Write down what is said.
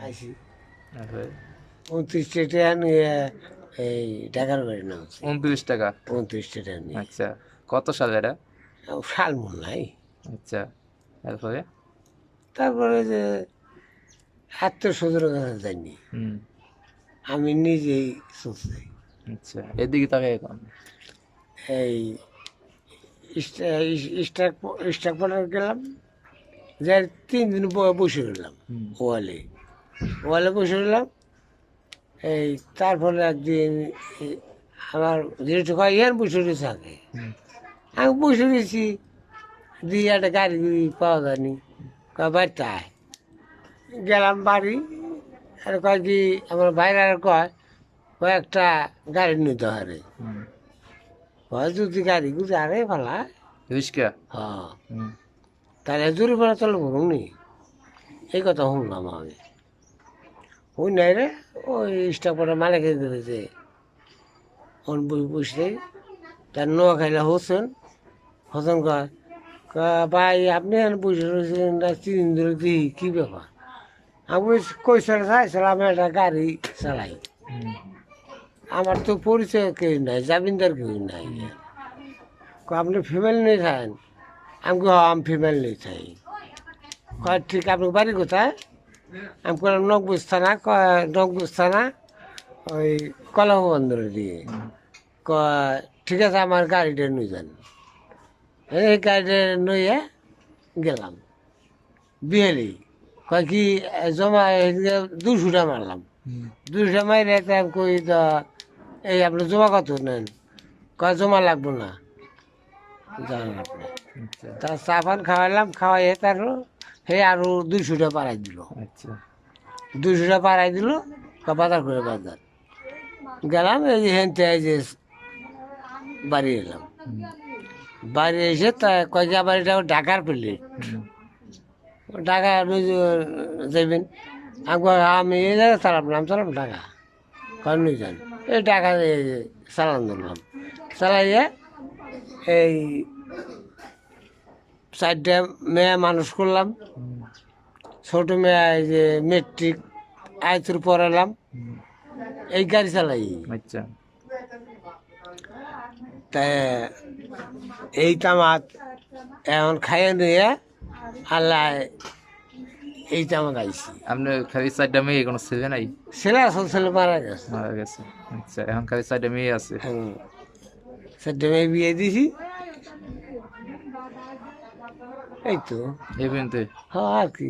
আইসি তারপরে 29 টাকা নিয়ে এই ঢাকার বাড়ি নামছি 29 টাকা। 29 টাকা নিয়ে আচ্ছা, কত সালে এটা? শাল মন নাই। আচ্ছা, তারপরে? তারপরে যে আত্মীয়-স্বজনের কাছে যাইনি, হুম। আমি নিজেই চলছি। আচ্ছা, এদিকে তাকাই এখন। এই স্টাক পাঠার গেলাম, যে 3 দিন বসে রইলাম হুম। ওয়ালে ওয়ালে বসে রইলাম। এই তারপরে একদিন এই আমার যেহেতু ইয়ার বসে রয়েছে আগে, হুম। আমি বসে রয়েছি, দিয়ে একটা গাড়ি পাওয়া যায়নি, বাড়িতে আয়। গেলাম বাড়ি, আর কয় কি আমার ভাইরা কয়েকটা গাড়ি নিতে হারে, হুম। হয় যদি গাড়ি গুজি আরে ফালা। রিস্কা? হ্যাঁ, হুম। তাহলে জোরে পড়া চলে বলুন, এই কথা শুনলাম আমি। ওই নাই রে, ওই স্টাফ করে মালিক দিয়েছে ওন বসে, তার নোয়া খাইলে হোসেন হোসেন কয়, ভাই আপনি বসে রয়েছেন না 3 দিন ধরে, দিই কী ব্যাপার? আমি কইসার চাইছিলাম আমি একটা গাড়ি চালাই, হুম। আমার তো পরিচয় কেউ নাই, জামিনদার কেউ নাই। আপনি ফিমেল নিয়ে থাকেন? আমি আমি ফিমেল নিয়ে থাকি। কয় ঠিক, আপনার বাড়ি কোথায়? আমি কলাম নকবুজ থানা। নকবুজ থানা ওই কলাবন্দরে দিয়ে। কয় ঠিক আছে, আমার গাড়িটা নিয়ে যান। এই গাড়িটা নিয়ে গেলাম বিহারি। কয় কি জমা 200টা মারলাম। 200টা মাইরে আমি কই তা এই আপনার জমা কত নেন? কয় জমা লাগবো না, জানেন আপনি। আচ্ছা। তা চা পান খাওয়াইলাম, খাওয়াইয়ে তার হে আরো 200টা পাড়াই দিল। আচ্ছা। 200টা পাড়াই দিল, বাজার করে বাজার গেলাম। এই যে হেনতে এই যে বাড়ি এলাম। হুম। বাড়ি এসে তা কয়েক আবার এটা ঢাকার প্লেট, হুম। ঢাকা যাইবেন। আমি এই জায়গায় চালাম, নাম চালাম ঢাকা, কয় নিয়ে যান। এই ঢাকা চালান ধরলাম, চালাইয়া এই 4টা মেয়ে মানুষ করলাম। হুম। ছোট মেয়ে এই যে মেট্রিক আয়তুর পড়ালাম, হুম। এই গাড়ি চালাই। আচ্ছা। তা এই তামাক এখন খাইয়ে নিয়ে আল্লাহ এই তামাক আইছি। আপনি খালি 4টা মেয়ে, কোনো ছেলে নাই? ছেলে আসল ছেলে মারা গেছে। মারা গেছে। আচ্ছা, এখন খালি 4টা মেয়ে আছে। হুম, 4টা মেয়ে বিয়ে দিছি, এই তো। এই পর্যন্ত? হ্যাঁ আর কি।